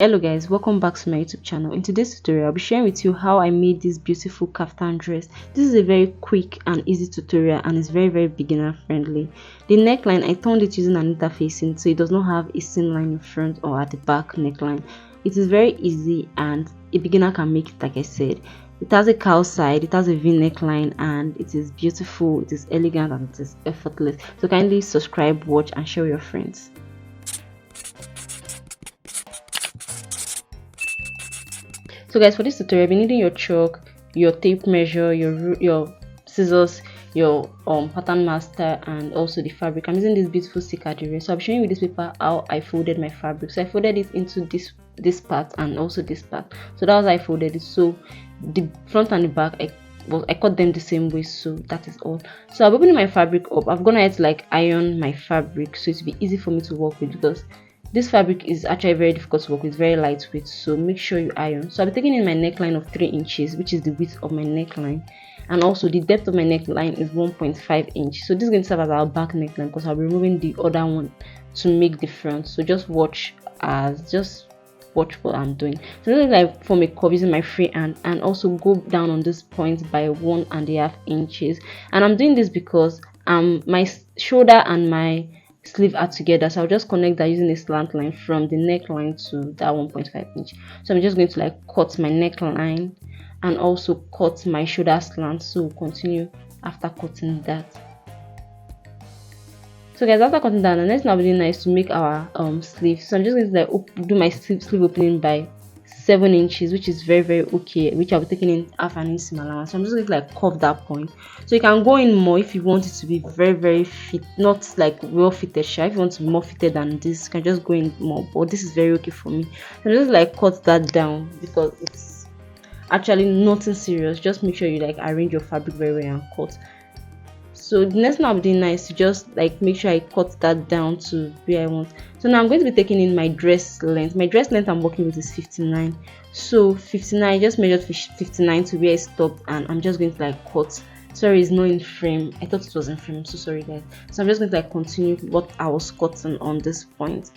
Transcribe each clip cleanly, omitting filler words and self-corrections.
Hello guys, welcome back to my YouTube channel. In today's tutorial, I'll be sharing with you how I made this beautiful kaftan dress. This is a very quick and easy tutorial and it's very beginner friendly. The neckline, I turned it using an interfacing so it does not have a seam line in front or at the back neckline. It is very easy and a beginner can make it like I said. It has a cowl side, it has a V neckline and it is beautiful, it is elegant and it is effortless. So kindly subscribe, watch and share with your friends. So guys, for this tutorial, you'll be needing your chalk, your tape measure, your scissors, your pattern master, and also the fabric. I'm using this beautiful cicatrice. So I'll be showing you with this paper how I folded my fabric. So I folded it into this part and also this part. So that was how I folded it. So the front and the back, I cut them the same way, so that is all. So I'll be opening my fabric up. I'm gonna have to like iron my fabric so it will be easy for me to work with because this fabric is actually very difficult to work with, very lightweight, so make sure you iron. So I'll be taking in my neckline of 3 inches, which is the width of my neckline, and also the depth of my neckline is 1.5 inch. So this is going to serve as our back neckline because I'll be removing the other one to make the front. So just watch what I'm doing. So this is like form a curve using my free hand and also go down on this point by 1.5 inches. And I'm doing this because my shoulder and my sleeve are together, so I'll just connect that using a slant line from the neckline to that 1.5 inch. So I'm just going to like cut my neckline and also cut my shoulder slant, so we'll continue after cutting that. So guys, after cutting that, the next thing I'll be doing now is to make our sleeve. So I'm just going to like do my sleeve opening by 7 inches, which is very okay, which I'll be taking in half an inch seam allowance. So I'm just going to like curve that point. So you can go in more if you want it to be very fit, not like well fitted. If you want to be more fitted than this, you can just go in more, but this is very okay for me. So I'm just like cut that down because it's actually nothing serious. Just make sure you like arrange your fabric very well and cut. So the next thing I'll be doing now is to just like make sure I cut that down to where I want. So now I'm going to be taking in my dress length. My dress length I'm working with is 59. So 59, I just measured 59 to where it stopped, and I'm just going to like cut. Sorry, it's not in frame. I thought it was in frame. I'm so sorry guys. So I'm just going to like continue what I was cutting on this point.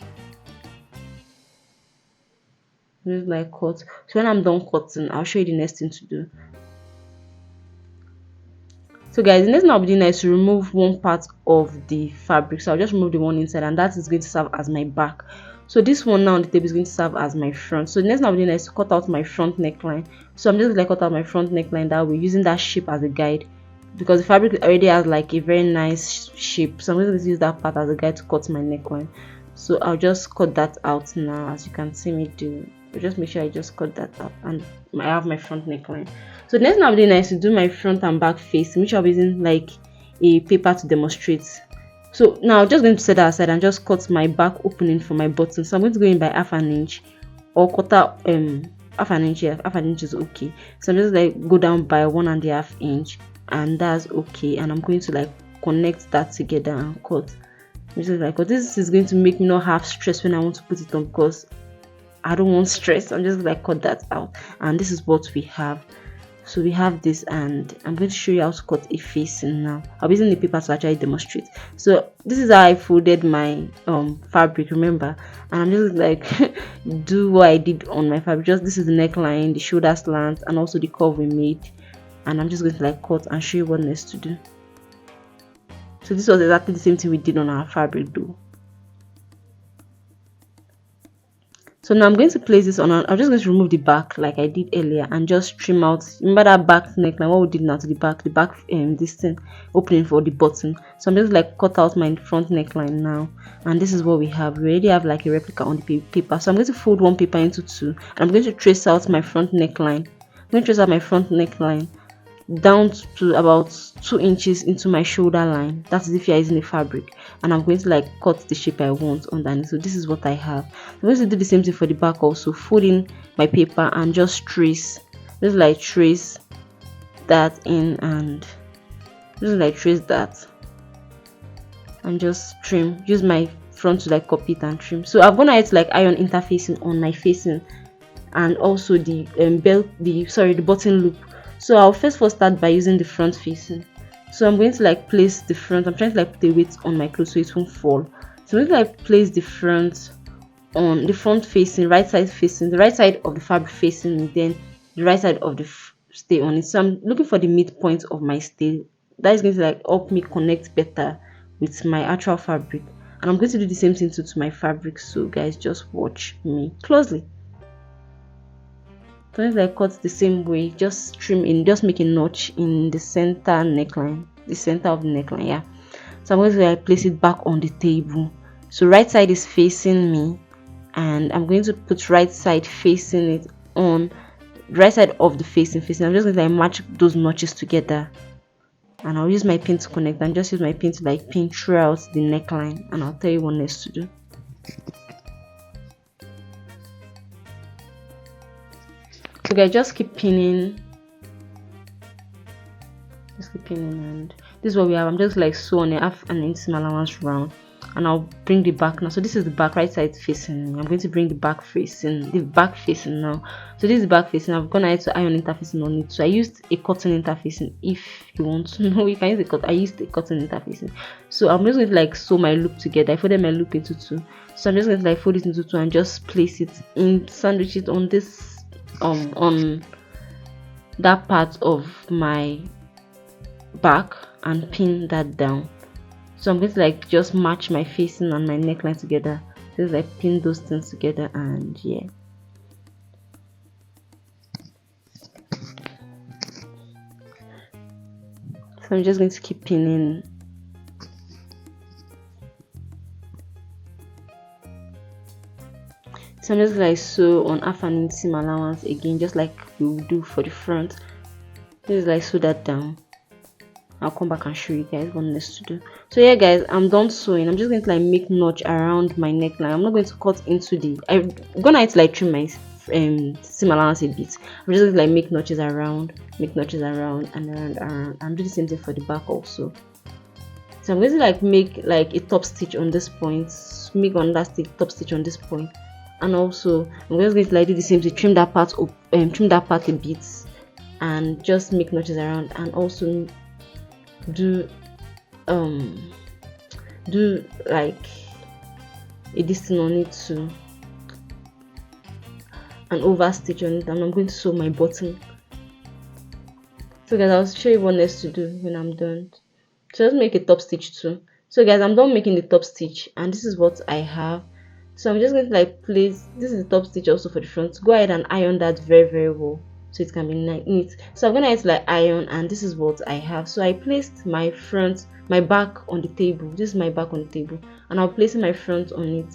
Just like cut. So when I'm done cutting, I'll show you the next thing to do. So guys, the next thing I'll be doing is to remove one part of the fabric. So I'll just remove the one inside, and that is going to serve as my back. So this one now on the table is going to serve as my front. So the next thing I'll be doing is to cut out my front neckline. So I'm just going to cut out my front neckline that way, using that shape as a guide, because the fabric already has like a very nice shape. So I'm going to use that part as a guide to cut my neckline. So I'll just cut that out now, as you can see me do. Just make sure I just cut that out, and I have my front neckline. So the next thing I'll be doing is to do my front and back face, which I'll be using like a paper to demonstrate. So now I'm just going to set that aside and just cut my back opening for my button. So I'm going to go in by half an inch or quarter half an inch. Yeah, half an inch is okay. So I'm just like go down by 1.5 inch, and that's okay. And I'm going to like connect that together and cut. Which is like, this is going to make me not have stress when I want to put it on, because I don't want stress. I'm just gonna cut that out, and this is what we have. So we have this, and I'm going to show you how to cut a facing now. I'll be using the paper to actually demonstrate. So this is how I folded my fabric, remember, and I'm just like do what I did on my fabric. Just this is the neckline, the shoulder slant, and also the curve we made, and I'm just going to like cut and show you what next to do. So this was exactly the same thing we did on our fabric though. So now I'm going to place this on. I'm just going to remove the back like I did earlier and just trim out. Remember that back neckline, what we did now to the back this thing opening for the button. So I'm just like cut out my front neckline now, and this is what we have. We already have like a replica on the paper. So I'm going to fold one paper into 2, and I'm going to trace out my front neckline. I'm going to trace out my front neckline down to about 2 inches into my shoulder line. That is if you're using the fabric, and I'm going to like cut the shape I want underneath. So this is what I have. I'm going to do the same thing for the back also. Fold in my paper and just trace that in, and just like trace that and just trim. Use my front to like copy it and trim. So I'm gonna like iron interfacing on my facing and also the button loop. So I'll first start by using the front facing. So I'm going to like place the front. I'm trying to like put the weight on my clothes so it won't fall. So I'm going to like place the front on the front facing, right side facing, the right side of the fabric facing me, then the right side of the stay on it. So I'm looking for the midpoint of my stay. That is going to like help me connect better with my actual fabric, and I'm going to do the same thing to my fabric. So guys, just watch me closely. So if I cut the same way, just trim in, just make a notch in the center neckline, the center of the neckline. Yeah, so I'm going to like place it back on the table. So right side is facing me, and I'm going to put right side facing it on right side of the facing. I'm just going to like match those notches together, and I'll use my pin to connect, and just use my pin to like pin throughout the neckline, and I'll tell you what next to do. So guys, just keep pinning, and this is what we have. I'm just like sew on a half an inseam allowance round, and I'll bring the back now. So this is the back, right side facing me. I'm going to bring the back facing now. So this is the back facing. I've gone ahead to iron interfacing on it. So I used a cotton interfacing. If you want to know, you can use a cotton. I used a cotton interfacing. So I'm just going to like sew my loop together. I folded my loop into two. So I'm just going to like fold it into two and just place it in, sandwich it on this on that part of my back, and pin that down. So I'm going to like just match my facing and my neckline together, just like pin those things together, and yeah. So I'm just going to keep pinning. So I'm just like sew on half an inseam allowance again, just like we will do for the front. Just like sew that down. I'll come back and show you guys what next to do. So yeah guys, I'm done sewing. I'm just going to like make notch around my neckline. I'm not going to cut into the, I'm gonna have to like trim my seam allowance a bit. I'm just going to like make notches around and around, and do the same thing for the back also. So I'm going to like make like a top stitch on this point, make another top stitch on this point, and also I'm just going to like do the same thing, trim that part up, trim that part a bit, and just make notches around, and also do like a distance on it too, an over stitch on it, and I'm going to sew my button. So guys, I'll show you what next to do when I'm done. So let's make a top stitch too. So guys, I'm done making the top stitch, and this is what I have. So I'm just going to like place, this is the top stitch also for the front. Go ahead and iron that very well, so it can be neat. So I'm gonna have to like iron, and this is what I have. So I placed my back on the table. This is my back on the table, and I'll place my front on it.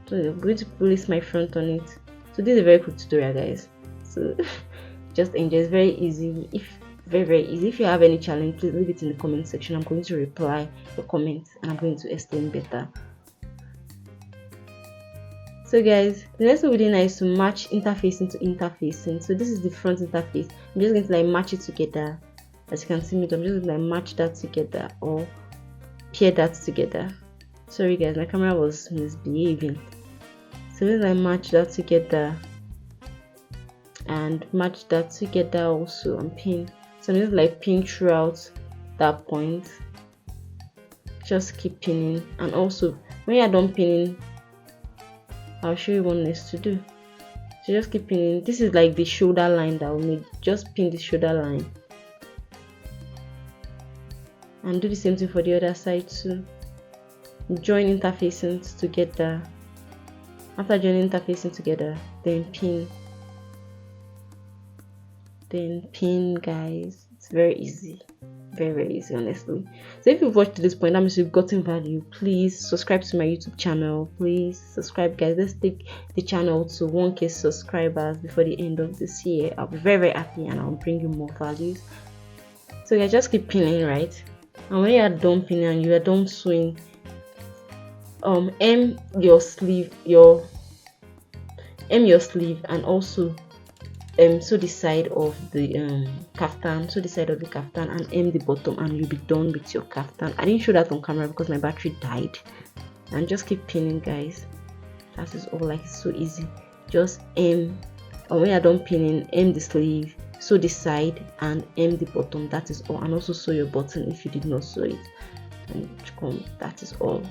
So I'm going to place my front on it. So this is a very quick tutorial guys, so just enjoy. It's very easy. Very easy. If you have any challenge, please leave it in the comment section. I'm going to reply your comments, and I'm going to explain better. So guys, the next thing we do now is to match interfacing to interfacing. So this is the front interface. I'm just going to like match it together. As you can see me, I'm just going to like match that together, or pair that together. Sorry guys, my camera was misbehaving. So I'm just like match that together, and match that together also, and pin. So I'm just like pin throughout that point. Just keep pinning, and also when you're done pinning, I'll show you what next to do. So just keep pinning. This is like the shoulder line that we made. Just pin the shoulder line, and do the same thing for the other side too. Join interfacing together. After joining interfacing together, then pin guys. It's very easy, very easy honestly. So if you've watched to this point, that means you've gotten value. Please subscribe to my YouTube channel. Please subscribe guys. Let's take the channel to 1k subscribers before the end of this year. I'll be very happy, and I'll bring you more values. So guys, just keep pinning, right? And when you are done pinning and you are done sewing, hem your sleeve, and also sew the side of the kaftan, and hem the bottom, and you'll be done with your kaftan. I didn't show that on camera because my battery died. And just keep pinning guys. That is all. Like, it's so easy. Just hem, or when you're done pinning, hem the sleeve, sew the side, and hem the bottom. That is all. And also sew your button if you did not sew it, and come, that is all.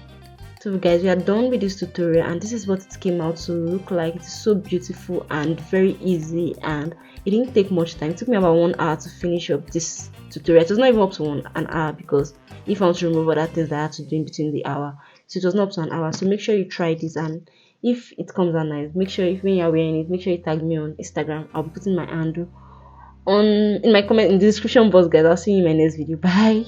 So guys, we are done with this tutorial, and this is what it came out to look like. It is so beautiful and very easy, and it didn't take much time. It took me about 1 hour to finish up this tutorial. It was not even up to an hour, because if I want to remove other things that I had to do in between the hour, so it was not up to an hour. So make sure you try this, and if it comes out nice, make sure if when you're wearing it, make sure you tag me on Instagram. I'll be putting my handle on in my comment in the description box, guys. I'll see you in my next video. Bye.